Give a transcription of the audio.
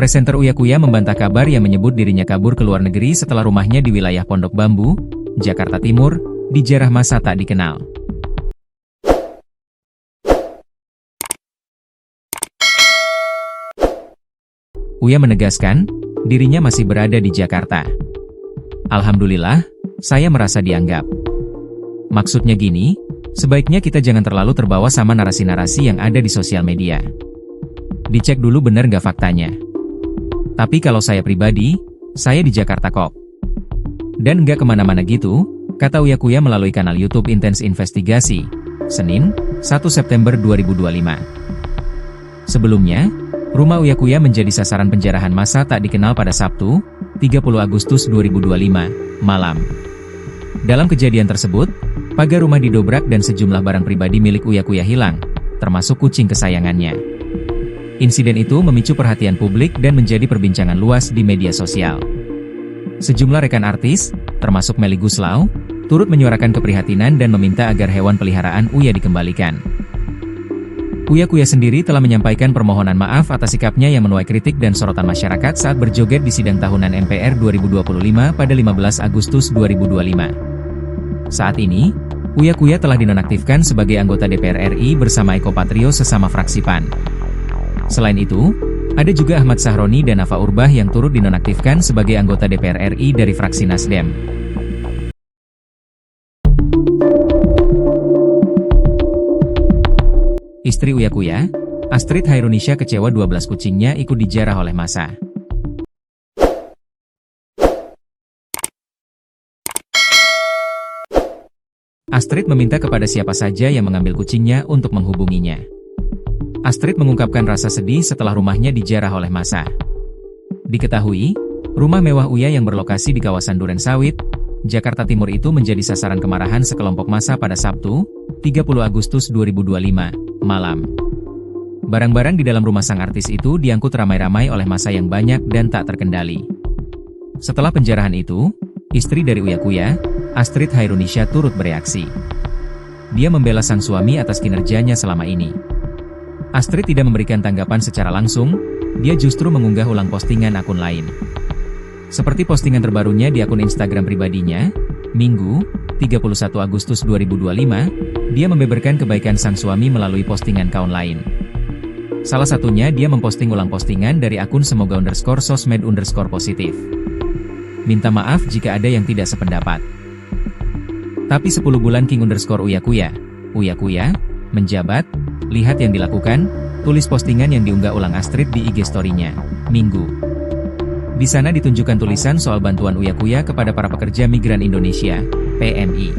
Presenter Uya Kuya membantah kabar yang menyebut dirinya kabur ke luar negeri setelah rumahnya di wilayah Pondok Bambu, Jakarta Timur, dijarah masa tak dikenal. Uya menegaskan, dirinya masih berada di Jakarta. Alhamdulillah, saya merasa dianggap. Maksudnya gini, sebaiknya kita jangan terlalu terbawa sama narasi-narasi yang ada di sosial media. Dicek dulu bener nggak faktanya. Tapi kalau saya pribadi, saya di Jakarta kok. Dan nggak kemana-mana gitu, kata Uya Kuya melalui kanal YouTube Intense Investigasi, Senin, 1 September 2025. Sebelumnya, rumah Uya Kuya menjadi sasaran penjarahan massa tak dikenal pada Sabtu, 30 Agustus 2025, malam. Dalam kejadian tersebut, pagar rumah didobrak dan sejumlah barang pribadi milik Uya Kuya hilang, termasuk kucing kesayangannya. Insiden itu memicu perhatian publik dan menjadi perbincangan luas di media sosial. Sejumlah rekan artis, termasuk Melly Goeslaw, turut menyuarakan keprihatinan dan meminta agar hewan peliharaan Uya dikembalikan. Uya Kuya sendiri telah menyampaikan permohonan maaf atas sikapnya yang menuai kritik dan sorotan masyarakat saat berjoget di sidang tahunan MPR 2025 pada 15 Agustus 2025. Saat ini, Uya Kuya telah dinonaktifkan sebagai anggota DPR RI bersama Eko Patrio sesama fraksi PAN. Selain itu, ada juga Ahmad Sahroni dan Nafa Urbach yang turut dinonaktifkan sebagai anggota DPR RI dari fraksi Nasdem. Istri Uya Kuya, Astrid Hairunisha kecewa 12 kucingnya ikut dijarah oleh massa. Astrid meminta kepada siapa saja yang mengambil kucingnya untuk menghubunginya. Astrid mengungkapkan rasa sedih setelah rumahnya dijarah oleh massa. Diketahui, rumah mewah Uya yang berlokasi di kawasan Duren Sawit, Jakarta Timur itu menjadi sasaran kemarahan sekelompok massa pada Sabtu, 30 Agustus 2025, malam. Barang-barang di dalam rumah sang artis itu diangkut ramai-ramai oleh massa yang banyak dan tak terkendali. Setelah penjarahan itu, istri dari Uya Kuya, Astrid Hairunisha turut bereaksi. Dia membela sang suami atas kinerjanya selama ini. Astrid tidak memberikan tanggapan secara langsung, dia justru mengunggah ulang postingan akun lain. Seperti postingan terbarunya di akun Instagram pribadinya, Minggu, 31 Agustus 2025, dia membeberkan kebaikan sang suami melalui postingan kawan lain. Salah satunya dia memposting ulang postingan dari akun semoga_sosmed_positif. Minta maaf jika ada yang tidak sependapat. Tapi 10 bulan King_Uya Kuya, Uya Kuya, menjabat, lihat yang dilakukan, tulis postingan yang diunggah ulang Astrid di IG story-nya, Minggu. Di sana ditunjukkan tulisan soal bantuan Uya Kuya kepada para pekerja migran Indonesia, PMI.